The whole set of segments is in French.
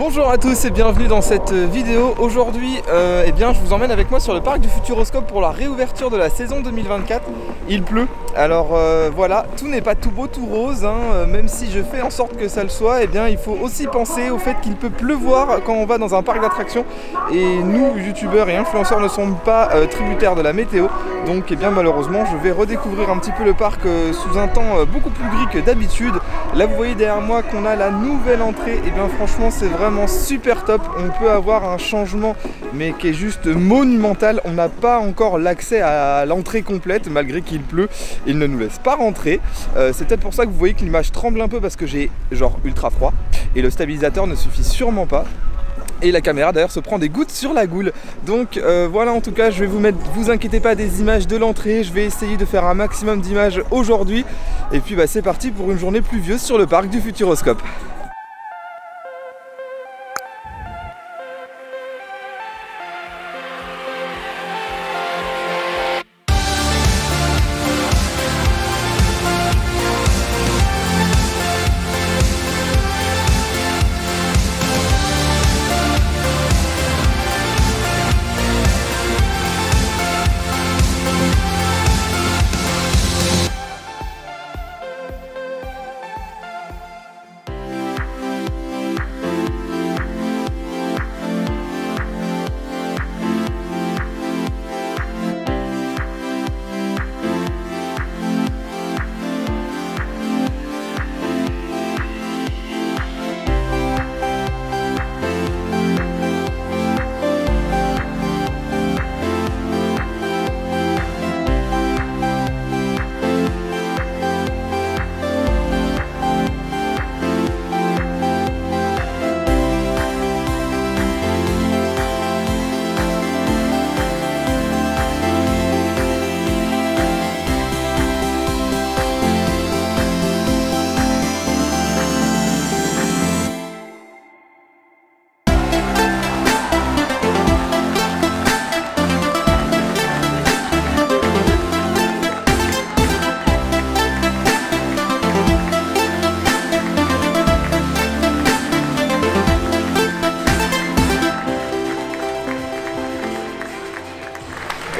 Bonjour à tous et bienvenue dans cette vidéo. Aujourd'hui, eh bien, je vous emmène avec moi sur le parc du Futuroscope pour la réouverture de la saison 2024. Il pleut, alors voilà, tout n'est pas tout beau, tout rose, hein. Même si je fais en sorte que ça le soit, eh bien, il faut aussi penser au fait qu'il peut pleuvoir quand on va dans un parc d'attractions. Et nous, youtubeurs et influenceurs, ne sommes pas tributaires de la météo. Donc, eh bien, malheureusement, je vais redécouvrir un petit peu le parc sous un temps beaucoup plus gris que d'habitude. Là, vous voyez derrière moi qu'on a la nouvelle entrée. Et bien, franchement, c'est vraiment super top. On peut avoir un changement mais qui est juste monumental. On n'a pas encore l'accès à l'entrée complète malgré qu'il pleut. Il ne nous laisse pas rentrer. C'est peut-être pour ça que vous voyez que l'image tremble un peu parce que j'ai genre ultra froid et le stabilisateur ne suffit sûrement pas. Et la caméra d'ailleurs se prend des gouttes sur la goule. Donc voilà, en tout cas je vais vous mettre, vous inquiétez pas, des images de l'entrée. Je vais essayer de faire un maximum d'images aujourd'hui. Et puis bah, c'est parti pour une journée pluvieuse sur le parc du Futuroscope.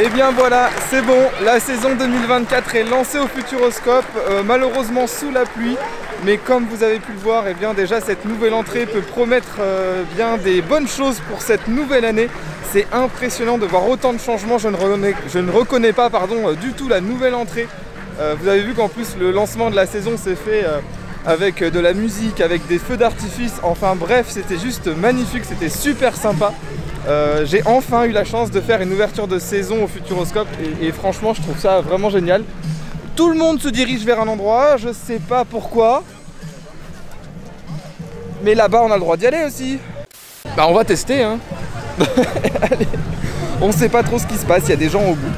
Et bien voilà, c'est bon, la saison 2024 est lancée au Futuroscope, malheureusement sous la pluie, mais comme vous avez pu le voir, et bien déjà cette nouvelle entrée peut promettre bien des bonnes choses pour cette nouvelle année. C'est impressionnant de voir autant de changements. Je ne reconnais pas du tout la nouvelle entrée. Vous avez vu qu'en plus le lancement de la saison s'est fait avec de la musique, avec des feux d'artifice, enfin bref, c'était juste magnifique, c'était super sympa. J'ai enfin eu la chance de faire une ouverture de saison au Futuroscope et franchement je trouve ça vraiment génial. Tout le monde se dirige vers un endroit, je sais pas pourquoi, mais là-bas on a le droit d'y aller aussi. Bah on va tester hein. Allez. On sait pas trop ce qui se passe, il y a des gens au bout.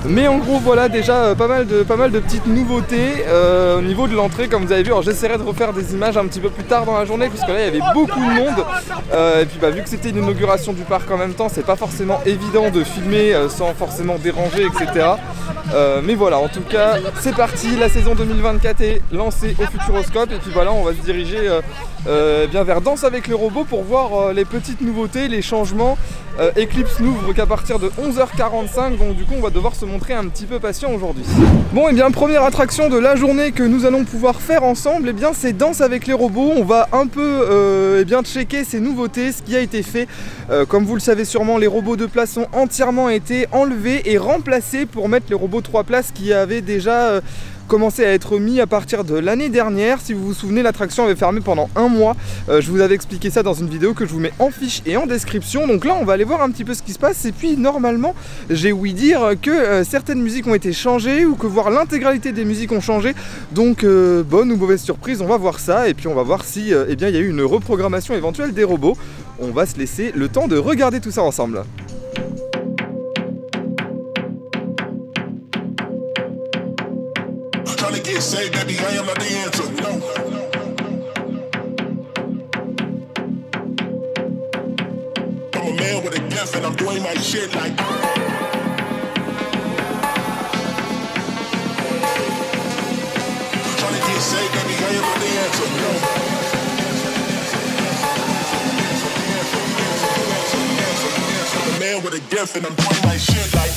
Mais en gros voilà déjà pas mal de petites nouveautés au niveau de l'entrée comme vous avez vu. Alors j'essaierai de refaire des images un petit peu plus tard dans la journée puisque là il y avait beaucoup de monde et puis bah, vu que c'était une inauguration du parc en même temps, c'est pas forcément évident de filmer sans forcément déranger, etc. Mais voilà, en tout cas c'est parti, la saison 2024 est lancée au Futuroscope et puis voilà, on va se diriger bien vers Danse avec les robots pour voir les petites nouveautés, les changements. Eclipse n'ouvre qu'à partir de 11h45, donc du coup on va devoir se montrer un petit peu patient aujourd'hui. Bon, et bien première attraction de la journée que nous allons pouvoir faire ensemble, et bien c'est Danse avec les robots. On va un peu et bien checker ces nouveautés, ce qui a été fait. Comme vous le savez sûrement, les robots de place ont entièrement été enlevés et remplacés pour mettre les robots 3 places qui avaient déjà commencé à être mis à partir de l'année dernière. Si vous vous souvenez, l'attraction avait fermé pendant un mois. Je vous avais expliqué ça dans une vidéo que je vous mets en fiche et en description. Donc là on va aller voir un petit peu ce qui se passe et puis normalement j'ai ouï dire que certaines musiques ont été changées ou que voire l'intégralité des musiques ont changé. Donc bonne ou mauvaise surprise, on va voir ça et puis on va voir si eh bien, il y a eu une reprogrammation éventuelle des robots. On va se laisser le temps de regarder tout ça ensemble. Say, baby, I am not the answer. No. I'm a man with a gift and I'm doing my shit like. Trying to get saved, baby, I am not the answer. No. death and I'm doing my shit like.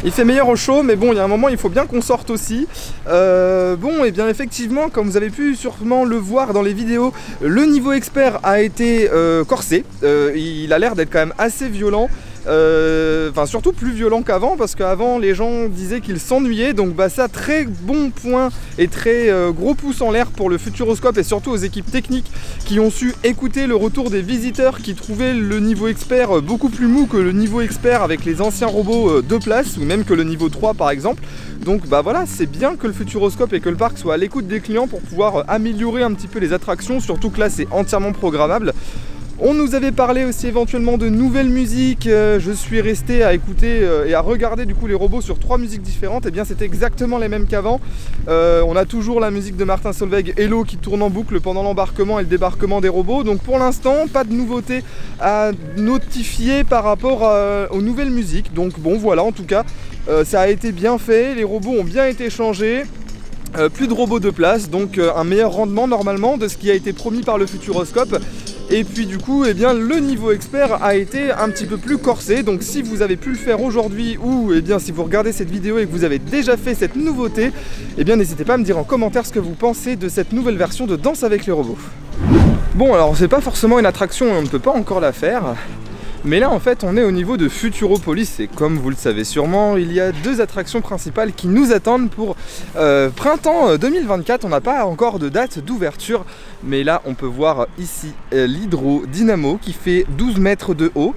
Il fait meilleur au chaud, mais bon, il y a un moment, il faut bien qu'on sorte aussi. Bon, et bien effectivement, comme vous avez pu sûrement le voir dans les vidéos, le niveau expert a été corsé. Il a l'air d'être quand même assez violent. Enfin surtout plus violent qu'avant, parce qu'avant les gens disaient qu'ils s'ennuyaient. Donc bah ça, très bon point et très gros pouce en l'air pour le Futuroscope et surtout aux équipes techniques qui ont su écouter le retour des visiteurs qui trouvaient le niveau expert beaucoup plus mou que le niveau expert avec les anciens robots de place, ou même que le niveau 3 par exemple. Donc bah voilà, c'est bien que le Futuroscope et que le parc soient à l'écoute des clients pour pouvoir améliorer un petit peu les attractions, surtout que là c'est entièrement programmable. On nous avait parlé aussi éventuellement de nouvelles musiques. Je suis resté à écouter et à regarder du coup les robots sur 3 musiques différentes. Et bien c'était exactement les mêmes qu'avant. On a toujours la musique de Martin Solveig, Hello, qui tourne en boucle pendant l'embarquement et le débarquement des robots. Donc pour l'instant, pas de nouveauté à notifier par rapport aux nouvelles musiques. Donc bon voilà, en tout cas, ça a été bien fait. Les robots ont bien été changés. Plus de robots de place, donc un meilleur rendement normalement de ce qui a été promis par le Futuroscope. Et puis du coup, eh bien, le niveau expert a été un petit peu plus corsé. Donc si vous avez pu le faire aujourd'hui, ou eh bien, si vous regardez cette vidéo et que vous avez déjà fait cette nouveauté, eh bien n'hésitez pas à me dire en commentaire ce que vous pensez de cette nouvelle version de Danse avec les robots. Bon, alors c'est pas forcément une attraction et on ne peut pas encore la faire. Mais là en fait on est au niveau de Futuropolis et comme vous le savez sûrement, il y a 2 attractions principales qui nous attendent pour printemps 2024. On n'a pas encore de date d'ouverture, mais là on peut voir ici l'Hydro Dynamo qui fait 12 mètres de haut.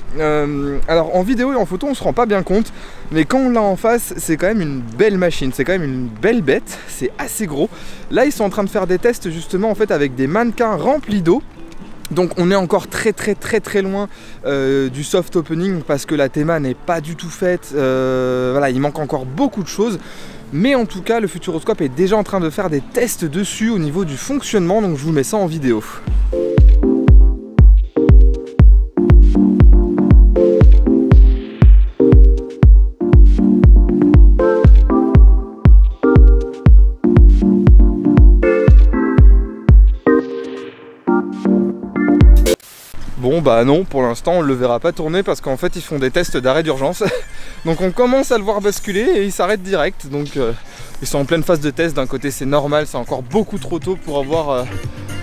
Alors en vidéo et en photo on se rend pas bien compte, mais quand on l'a en face c'est quand même une belle machine, c'est quand même une belle bête, c'est assez gros. Là ils sont en train de faire des tests justement en fait avec des mannequins remplis d'eau. Donc on est encore très loin du soft opening parce que la théma n'est pas du tout faite, voilà, il manque encore beaucoup de choses. Mais en tout cas le Futuroscope est déjà en train de faire des tests dessus au niveau du fonctionnement, donc je vous mets ça en vidéo. Bon bah non, pour l'instant on le verra pas tourner parce qu'en fait ils font des tests d'arrêt d'urgence. Donc on commence à le voir basculer et il s'arrête direct. Donc ils sont en pleine phase de test, d'un côté c'est normal, c'est encore beaucoup trop tôt pour avoir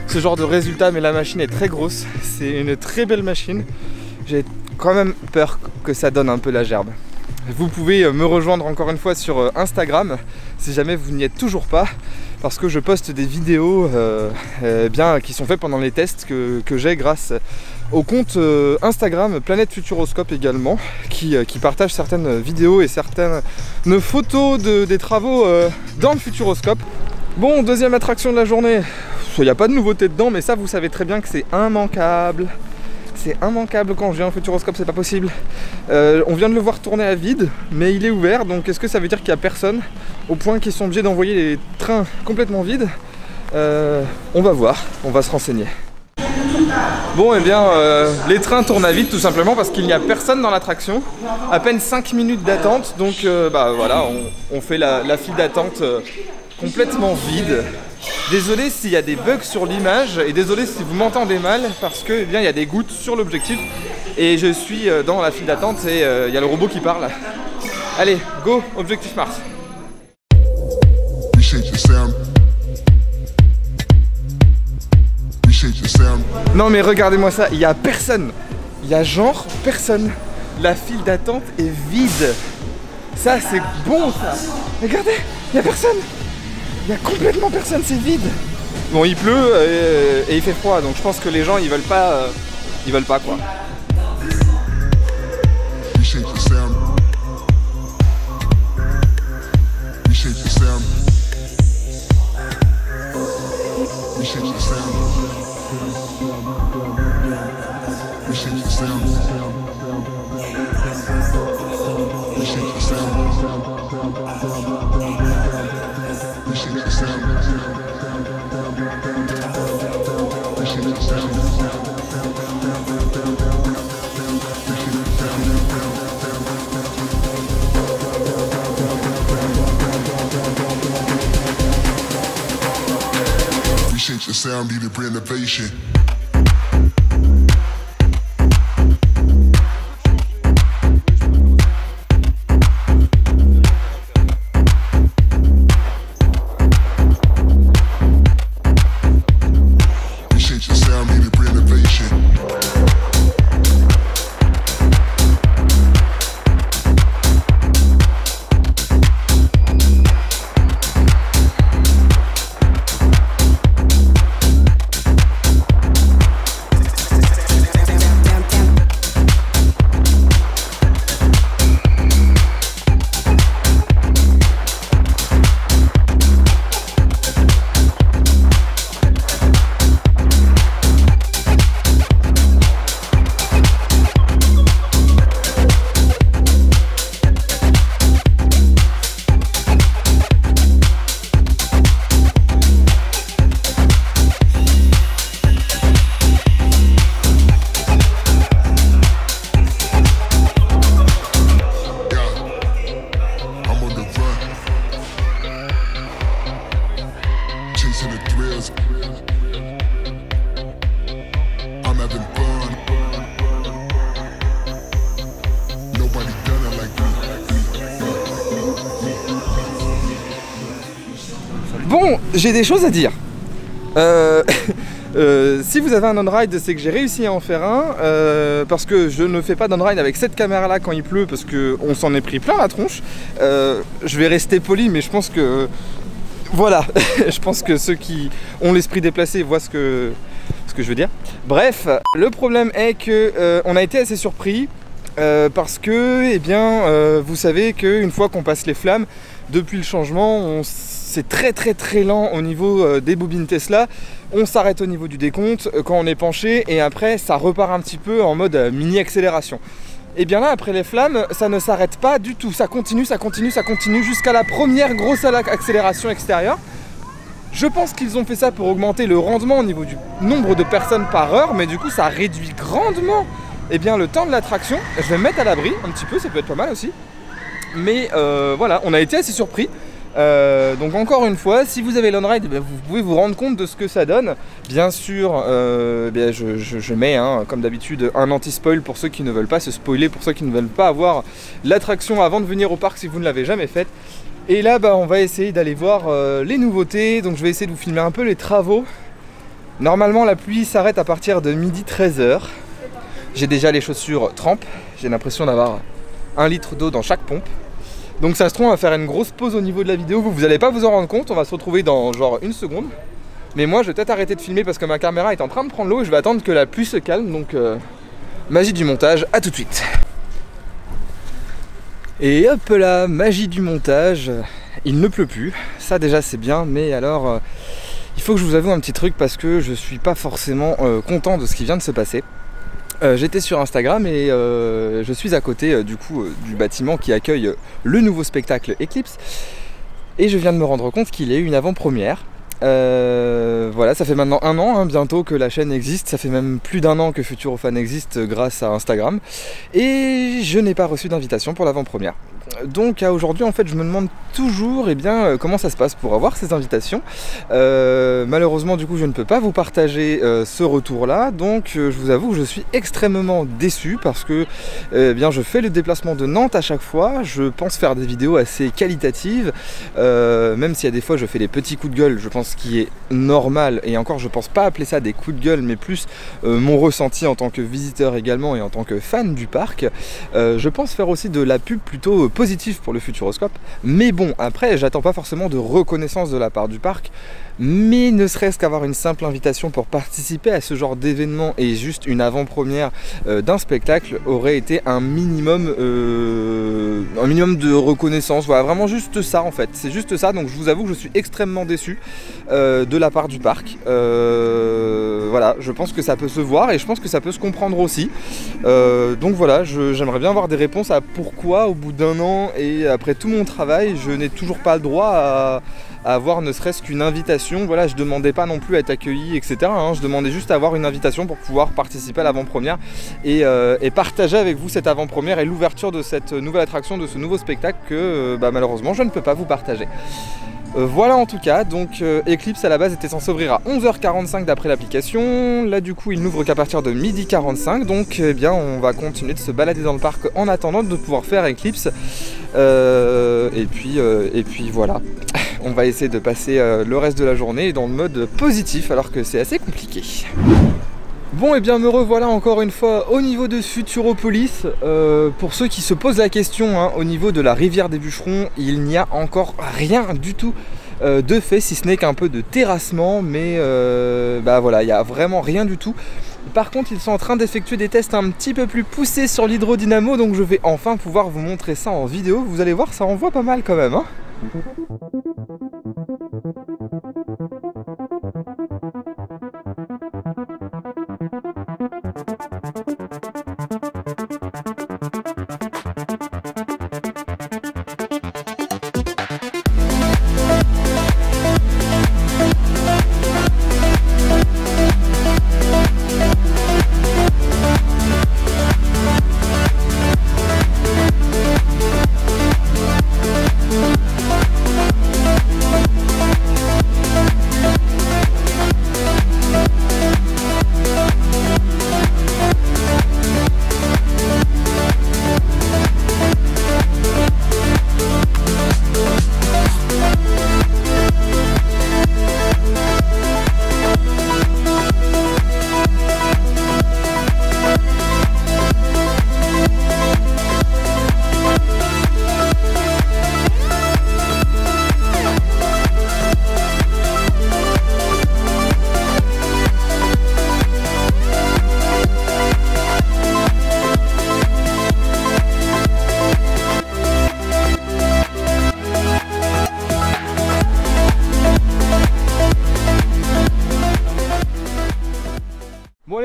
ce genre de résultat, mais la machine est très grosse, c'est une très belle machine. J'ai quand même peur que ça donne un peu la gerbe. Vous pouvez me rejoindre encore une fois sur Instagram si jamais vous n'y êtes toujours pas, parce que je poste des vidéos bien, qui sont faites pendant les tests que j'ai grâce au compte Instagram Planète Futuroscope également, qui partage certaines vidéos et certaines photos des travaux dans le Futuroscope. Bon, deuxième attraction de la journée, il n'y a pas de nouveauté dedans, mais ça vous savez très bien que c'est immanquable. C'est immanquable quand je viens au Futuroscope, c'est pas possible. On vient de le voir tourner à vide, mais il est ouvert, donc est-ce que ça veut dire qu'il n'y a personne au point qu'ils sont obligés d'envoyer les trains complètement vides? On va voir, on va se renseigner. Bon, et bien les trains tournent à vide tout simplement parce qu'il n'y a personne dans l'attraction. À peine 5 minutes d'attente, donc bah voilà, on fait la file d'attente complètement vide. Désolé s'il y a des bugs sur l'image et désolé si vous m'entendez mal parce que eh bien, il y a des gouttes sur l'objectif et je suis dans la file d'attente et il y a le robot qui parle. Allez, go, objectif Mars. Non mais regardez-moi ça, il n'y a personne. il y a genre personne. La file d'attente est vide. Ça c'est bon ça. Regardez, il y a personne. Il y a complètement personne, c'est vide. Bon, il pleut et il fait froid, donc je pense que les gens ils veulent pas quoi. We shake the sound. We shake the sound. We shake the sound. We shake the sound. We shake the sound. We shake the sound. We shake the sound. We shake the sound, need a renovation. Bon, j'ai des choses à dire. Si vous avez un on-ride, c'est que j'ai réussi à en faire un, parce que je ne fais pas d'on-ride avec cette caméra là quand il pleut, parce qu'on s'en est pris plein la tronche. Je vais rester poli, mais je pense que... Voilà, je pense que ceux qui ont l'esprit déplacé voient ce que je veux dire. Bref, le problème est que on a été assez surpris, parce que, eh bien, vous savez qu'une fois qu'on passe les flammes, depuis le changement, c'est très lent au niveau des bobines Tesla. On s'arrête au niveau du décompte quand on est penché et après ça repart un petit peu en mode mini accélération. Et bien là, après les flammes, ça ne s'arrête pas du tout. Ça continue jusqu'à la première grosse accélération extérieure. Je pense qu'ils ont fait ça pour augmenter le rendement au niveau du nombre de personnes par heure, mais du coup ça réduit grandement le temps de l'attraction. Je vais me mettre à l'abri un petit peu, ça peut être pas mal aussi. Mais voilà, on a été assez surpris. Donc encore une fois, si vous avez l'on-ride, vous pouvez vous rendre compte de ce que ça donne. Bien sûr, je mets, comme d'habitude, un anti-spoil pour ceux qui ne veulent pas se spoiler, pour ceux qui ne veulent pas avoir l'attraction avant de venir au parc si vous ne l'avez jamais faite. Et là, on va essayer d'aller voir les nouveautés. Donc je vais essayer de vous filmer un peu les travaux. Normalement, la pluie s'arrête à partir de midi 13h. J'ai déjà les chaussures trempes. J'ai l'impression d'avoir 1 litre d'eau dans chaque pompe. Donc ça se trouve, on va faire une grosse pause au niveau de la vidéo. Vous n'allez pas vous en rendre compte, on va se retrouver dans genre 1 seconde. Mais moi je vais peut-être arrêter de filmer parce que ma caméra est en train de prendre l'eau et je vais attendre que la pluie se calme. Donc magie du montage, à tout de suite. Et hop là, magie du montage. Il ne pleut plus, ça déjà c'est bien. Mais alors, il faut que je vous avoue un petit truc parce que je suis pas forcément content de ce qui vient de se passer. J'étais sur Instagram et je suis à côté du bâtiment qui accueille le nouveau spectacle Eclipse et je viens de me rendre compte qu'il y a eu une avant-première. Voilà, ça fait maintenant 1 an bientôt que la chaîne existe, ça fait même plus d'1 an que Futurofan existe grâce à Instagram et je n'ai pas reçu d'invitation pour l'avant-première. Donc à aujourd'hui en fait je me demande toujours comment ça se passe pour avoir ces invitations. Malheureusement du coup je ne peux pas vous partager ce retour là, donc je vous avoue que je suis extrêmement déçu parce que je fais le déplacement de Nantes à chaque fois. Je pense faire des vidéos assez qualitatives, même s'il y a des fois je fais des petits coups de gueule, je pense qu'il est normal, et encore je pense pas appeler ça des coups de gueule mais plus mon ressenti en tant que visiteur également et en tant que fan du parc. Je pense faire aussi de la pub plutôt positive pour le Futuroscope, mais bon après j'attends pas forcément de reconnaissance de la part du parc, mais ne serait-ce qu'avoir une simple invitation pour participer à ce genre d'événement et juste une avant-première d'un spectacle aurait été un minimum de reconnaissance. Voilà, vraiment juste ça en fait, c'est juste ça. Donc je vous avoue que je suis extrêmement déçu de la part du parc. Voilà, je pense que ça peut se voir et je pense que ça peut se comprendre aussi. Donc voilà, j'aimerais bien avoir des réponses à pourquoi au bout d'un an et après tout mon travail, je n'ai toujours pas le droit à avoir ne serait-ce qu'une invitation. Voilà, je demandais pas non plus à être accueilli, etc. Hein, je demandais juste à avoir une invitation pour pouvoir participer à l'avant-première et partager avec vous cette avant-première et l'ouverture de cette nouvelle attraction, de ce nouveau spectacle que malheureusement je ne peux pas vous partager. Voilà en tout cas, donc Eclipse à la base était censé ouvrir à 11h45 d'après l'application. Là du coup il n'ouvre qu'à partir de 12h45, donc on va continuer de se balader dans le parc en attendant de pouvoir faire Eclipse. Et puis voilà, on va essayer de passer le reste de la journée dans le mode positif alors que c'est assez compliqué. Bon me revoilà encore une fois au niveau de Futuropolis. Pour ceux qui se posent la question, au niveau de la rivière des bûcherons, il n'y a encore rien du tout de fait, si ce n'est qu'un peu de terrassement, mais voilà, il n'y a vraiment rien du tout. Par contre ils sont en train d'effectuer des tests un petit peu plus poussés sur l'hydrodynamo, donc je vais enfin pouvoir vous montrer ça en vidéo. Vous allez voir, ça envoie pas mal quand même, hein.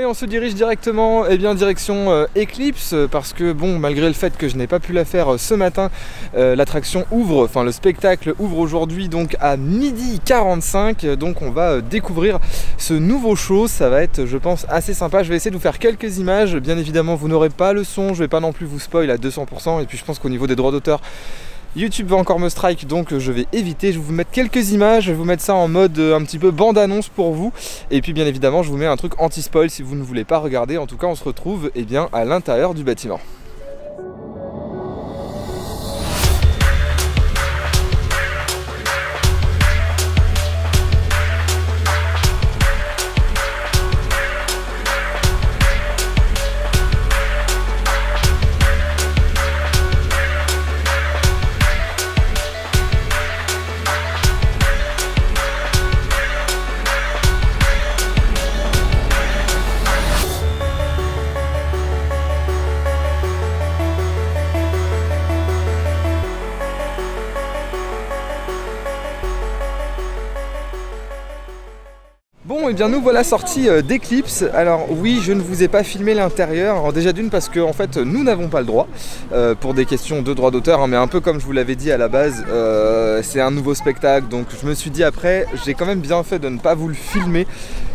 On se dirige directement direction Eclipse, parce que bon, malgré le fait que je n'ai pas pu la faire ce matin, l'attraction ouvre, enfin le spectacle ouvre aujourd'hui donc à 12h45, donc on va découvrir ce nouveau show. Ça va être, je pense, assez sympa. Je vais essayer de vous faire quelques images, bien évidemment vous n'aurez pas le son, je vais pas non plus vous spoil à 200%, et puis je pense qu'au niveau des droits d'auteur YouTube va encore me strike, donc je vais éviter. Je vais vous mettre quelques images, je vais vous mettre ça en mode un petit peu bande-annonce pour vous. Et puis bien évidemment je vous mets un truc anti-spoil si vous ne voulez pas regarder. En tout cas on se retrouve à l'intérieur du bâtiment. Bon, et bien nous voilà sortis d'Eclipse. Alors oui, je ne vous ai pas filmé l'intérieur. Alors déjà d'une parce que en fait nous n'avons pas le droit pour des questions de droit d'auteur, hein, mais un peu comme je vous l'avais dit à la base, c'est un nouveau spectacle, donc je me suis dit après, j'ai quand même bien fait de ne pas vous le filmer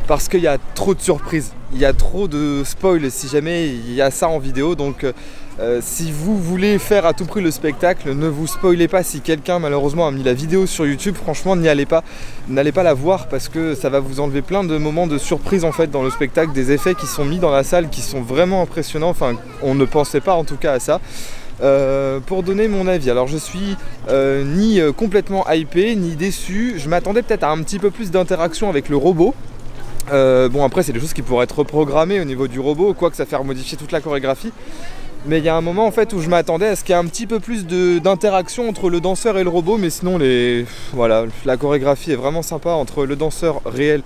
parce qu'il y a trop de surprises, il y a trop de spoil si jamais il y a ça en vidéo, donc Si vous voulez faire à tout prix le spectacle, ne vous spoilez pas. Si quelqu'un malheureusement a mis la vidéo sur YouTube, franchement n'y allez pas, n'allez pas la voir parce que ça va vous enlever plein de moments de surprise en fait dans le spectacle, des effets qui sont mis dans la salle qui sont vraiment impressionnants, enfin on ne pensait pas en tout cas à ça. Pour donner mon avis, alors je suis ni complètement hypé ni déçu, je m'attendais peut-être à un petit peu plus d'interaction avec le robot. Bon après c'est des choses qui pourraient être reprogrammées au niveau du robot, quoique ça fait modifier toute la chorégraphie. Mais il y a un moment en fait où je m'attendais à ce qu'il y ait un petit peu plus d'interaction entre le danseur et le robot, mais sinon voilà, la chorégraphie est vraiment sympa entre le danseur réel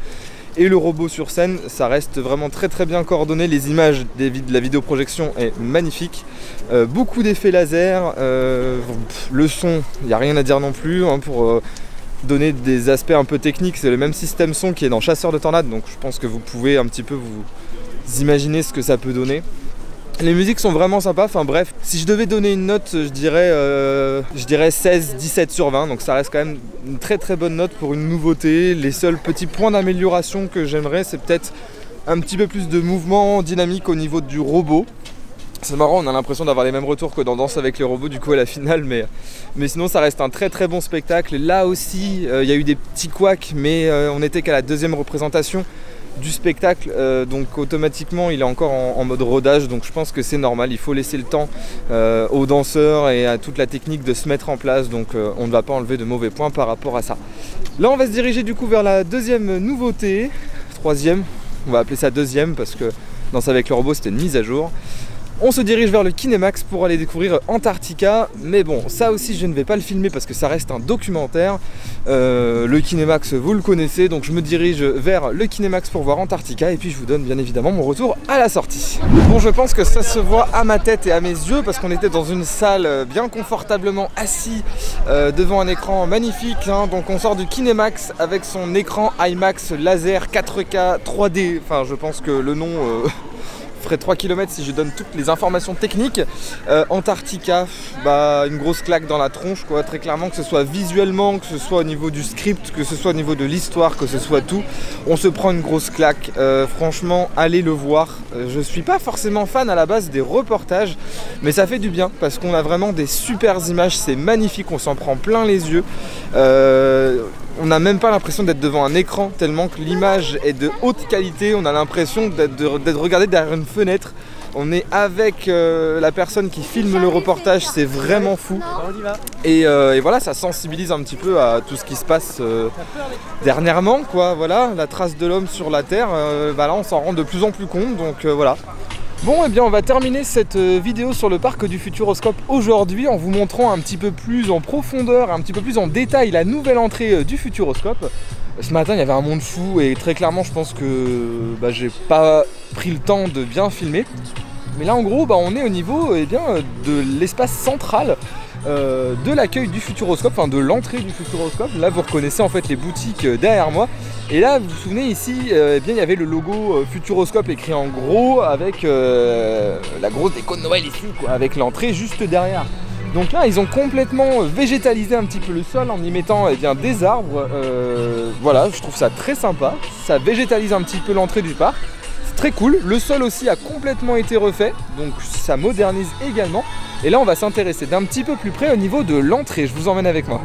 et le robot sur scène. Ça reste vraiment très très bien coordonné, les images de la vidéoprojection est magnifique, beaucoup d'effets laser, le son, il n'y a rien à dire non plus hein, pour donner des aspects un peu techniques. C'est le même système son qui est dans Chasseur de Tornades, donc je pense que vous pouvez un petit peu vous imaginer ce que ça peut donner. Les musiques sont vraiment sympas, enfin bref, si je devais donner une note, je dirais 16-17 sur 20, donc ça reste quand même une très très bonne note pour une nouveauté. Les seuls petits points d'amélioration que j'aimerais, c'est peut-être un petit peu plus de mouvement dynamique au niveau du robot. C'est marrant, on a l'impression d'avoir les mêmes retours que dans Danse avec les robots du coup à la finale, mais sinon ça reste un très très bon spectacle. Là aussi, il y a eu des petits couacs, mais on n'était qu'à la deuxième représentation du spectacle, donc automatiquement il est encore en mode rodage, donc je pense que c'est normal, il faut laisser le temps aux danseurs et à toute la technique de se mettre en place, donc on ne va pas enlever de mauvais points par rapport à ça. Là on va se diriger du coup vers la deuxième nouveauté, troisième, on va appeler ça deuxième parce que Danse avec le robot c'était une mise à jour. On se dirige vers le Kinemax pour aller découvrir Antarctica, mais bon, ça aussi je ne vais pas le filmer parce que ça reste un documentaire. Le Kinemax, vous le connaissez, donc je me dirige vers le Kinemax pour voir Antarctica et puis je vous donne bien évidemment mon retour à la sortie. Bon, je pense que ça se voit à ma tête et à mes yeux parce qu'on était dans une salle bien confortablement assis devant un écran magnifique, hein. Donc on sort du Kinemax avec son écran IMAX laser 4K 3D, enfin je pense que le nom... ferait 3 km si je donne toutes les informations techniques. Antarctica, bah, une grosse claque dans la tronche quoi, très clairement, que ce soit visuellement, que ce soit au niveau du script, que ce soit au niveau de l'histoire, que ce soit tout, on se prend une grosse claque. Franchement, allez le voir. Je suis pas forcément fan à la base des reportages, mais ça fait du bien parce qu'on a vraiment des super images, c'est magnifique, on s'en prend plein les yeux. On n'a même pas l'impression d'être devant un écran tellement que l'image est de haute qualité, on a l'impression d'être regardé derrière une fenêtre. On est avec la personne qui filme le reportage, c'est vraiment fou. Et voilà, ça sensibilise un petit peu à tout ce qui se passe dernièrement, quoi. Voilà, la trace de l'homme sur la Terre, bah là on s'en rend de plus en plus compte, donc voilà. Bon, et bien on va terminer cette vidéo sur le parc du Futuroscope aujourd'hui en vous montrant un petit peu plus en profondeur, un petit peu plus en détail la nouvelle entrée du Futuroscope. Ce matin il y avait un monde fou et très clairement je pense que j'ai pas pris le temps de bien filmer. Mais là en gros on est au niveau de l'espace central de l'accueil du Futuroscope, enfin de l'entrée du Futuroscope. Là vous reconnaissez en fait les boutiques derrière moi. Et là vous vous souvenez ici, il y avait le logo Futuroscope écrit en gros avec la grosse déco de Noël ici quoi, avec l'entrée juste derrière. Donc là ils ont complètement végétalisé un petit peu le sol en y mettant des arbres. Voilà, je trouve ça très sympa, ça végétalise un petit peu l'entrée du parc. Très cool, le sol aussi a complètement été refait, donc ça modernise également. Et là on va s'intéresser d'un petit peu plus près au niveau de l'entrée, je vous emmène avec moi.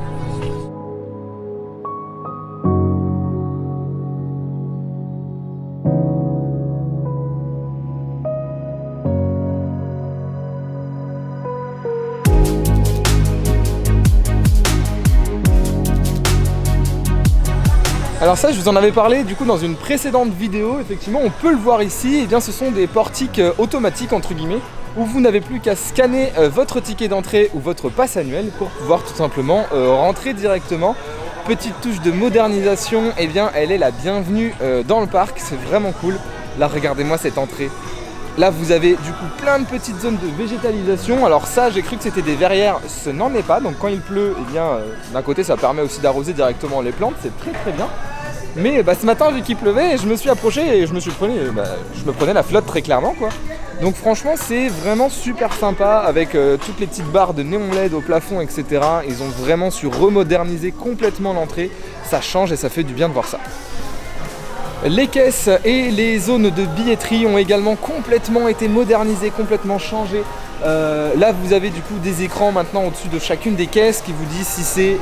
Alors ça, je vous en avais parlé du coup dans une précédente vidéo, effectivement on peut le voir ici, ce sont des portiques automatiques entre guillemets, où vous n'avez plus qu'à scanner votre ticket d'entrée ou votre passe annuel pour pouvoir tout simplement rentrer directement. Petite touche de modernisation, elle est la bienvenue dans le parc, c'est vraiment cool. Là regardez-moi cette entrée. Là vous avez du coup plein de petites zones de végétalisation. Alors ça j'ai cru que c'était des verrières, ce n'en est pas. Donc quand il pleut, d'un côté ça permet aussi d'arroser directement les plantes, c'est très très bien. Mais ce matin vu qu'il pleuvait, je me suis approché et je me prenais la flotte très clairement quoi. Donc franchement c'est vraiment super sympa avec toutes les petites barres de néon LED au plafond etc. Ils ont vraiment su remoderniser complètement l'entrée. Ça change et ça fait du bien de voir ça. Les caisses et les zones de billetterie ont également complètement été modernisées, complètement changées. Là vous avez du coup des écrans maintenant au-dessus de chacune des caisses qui vous disent si c'est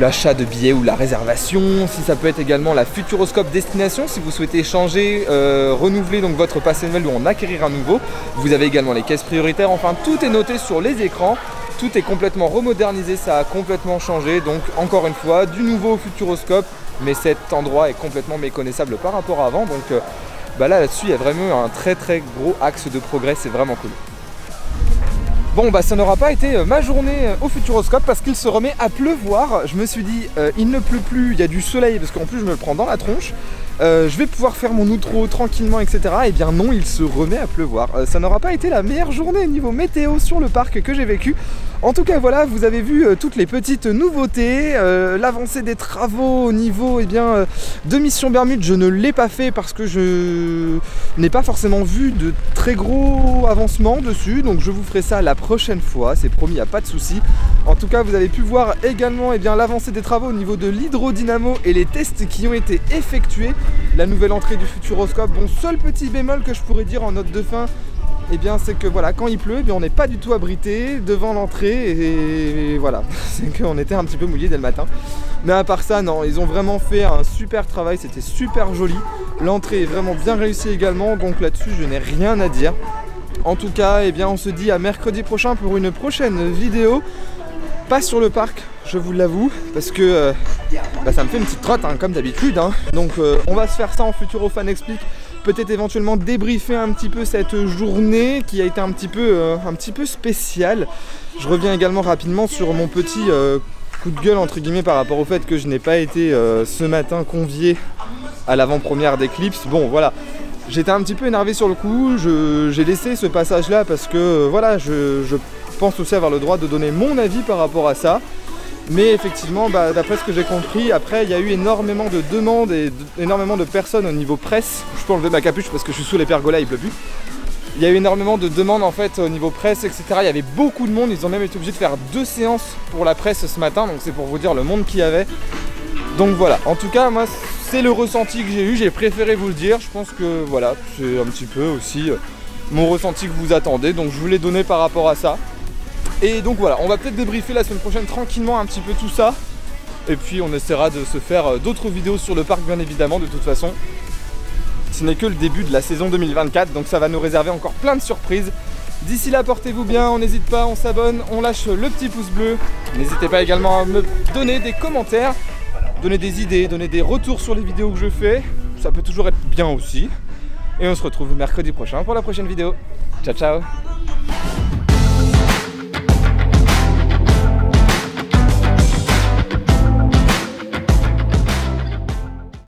l'achat de billets ou la réservation, si ça peut être également la Futuroscope destination si vous souhaitez changer, renouveler donc votre pass annuel ou en acquérir un nouveau. Vous avez également les caisses prioritaires, enfin tout est noté sur les écrans. Tout est complètement remodernisé, ça a complètement changé, donc encore une fois du nouveau Futuroscope, mais cet endroit est complètement méconnaissable par rapport à avant, donc là-dessus il y a vraiment un très gros axe de progrès, c'est vraiment cool. Bon ça n'aura pas été ma journée au Futuroscope parce qu'il se remet à pleuvoir. Je me suis dit il ne pleut plus, il y a du soleil parce qu'en plus je me le prends dans la tronche. Je vais pouvoir faire mon outro tranquillement etc. Et bien non, il se remet à pleuvoir. Ça n'aura pas été la meilleure journée niveau météo sur le parc que j'ai vécu. En tout cas voilà, vous avez vu toutes les petites nouveautés, l'avancée des travaux au niveau de Mission Bermude. Je ne l'ai pas fait parce que je n'ai pas forcément vu de très gros avancements dessus, donc je vous ferai ça la prochaine fois, c'est promis, il n'y a pas de souci. En tout cas vous avez pu voir également l'avancée des travaux au niveau de l'hydrodynamo et les tests qui ont été effectués. La nouvelle entrée du Futuroscope, bon seul petit bémol que je pourrais dire en note de fin, c'est que voilà, quand il pleut, on n'est pas du tout abrité devant l'entrée et voilà, c'est qu'on était un petit peu mouillé dès le matin. Mais à part ça, non, ils ont vraiment fait un super travail, c'était super joli. L'entrée est vraiment bien réussie également, donc là-dessus je n'ai rien à dire. En tout cas, on se dit à mercredi prochain pour une prochaine vidéo. Pas sur le parc, je vous l'avoue, parce que ça me fait une petite trotte comme d'habitude. Donc on va se faire ça en Futurofan Explique. Peut-être éventuellement débriefer un petit peu cette journée qui a été un petit peu spéciale. Je reviens également rapidement sur mon petit coup de gueule entre guillemets par rapport au fait que je n'ai pas été ce matin convié à l'avant-première d'Eclipse. Bon voilà, j'étais un petit peu énervé sur le coup, j'ai laissé ce passage là parce que voilà, je pense aussi avoir le droit de donner mon avis par rapport à ça. Mais effectivement, d'après ce que j'ai compris, après il y a eu énormément de demandes et énormément de personnes au niveau presse. Je peux enlever ma capuche parce que je suis sous les pergolas, il pleut plus. Il y a eu énormément de demandes en fait au niveau presse, etc. Il y avait beaucoup de monde, ils ont même été obligés de faire 2 séances pour la presse ce matin. Donc c'est pour vous dire le monde qu'il y avait. Donc voilà, en tout cas moi c'est le ressenti que j'ai eu, j'ai préféré vous le dire. Je pense que voilà, c'est un petit peu aussi mon ressenti que vous attendez. Donc je vous l'ai donné par rapport à ça. Et donc voilà, on va peut-être débriefer la semaine prochaine tranquillement un petit peu tout ça. Et puis on essaiera de se faire d'autres vidéos sur le parc bien évidemment de toute façon. Ce n'est que le début de la saison 2024, donc ça va nous réserver encore plein de surprises. D'ici là, portez-vous bien, on n'hésite pas, on s'abonne, on lâche le petit pouce bleu. N'hésitez pas également à me donner des commentaires, donner des idées, donner des retours sur les vidéos que je fais. Ça peut toujours être bien aussi. Et on se retrouve mercredi prochain pour la prochaine vidéo. Ciao ciao.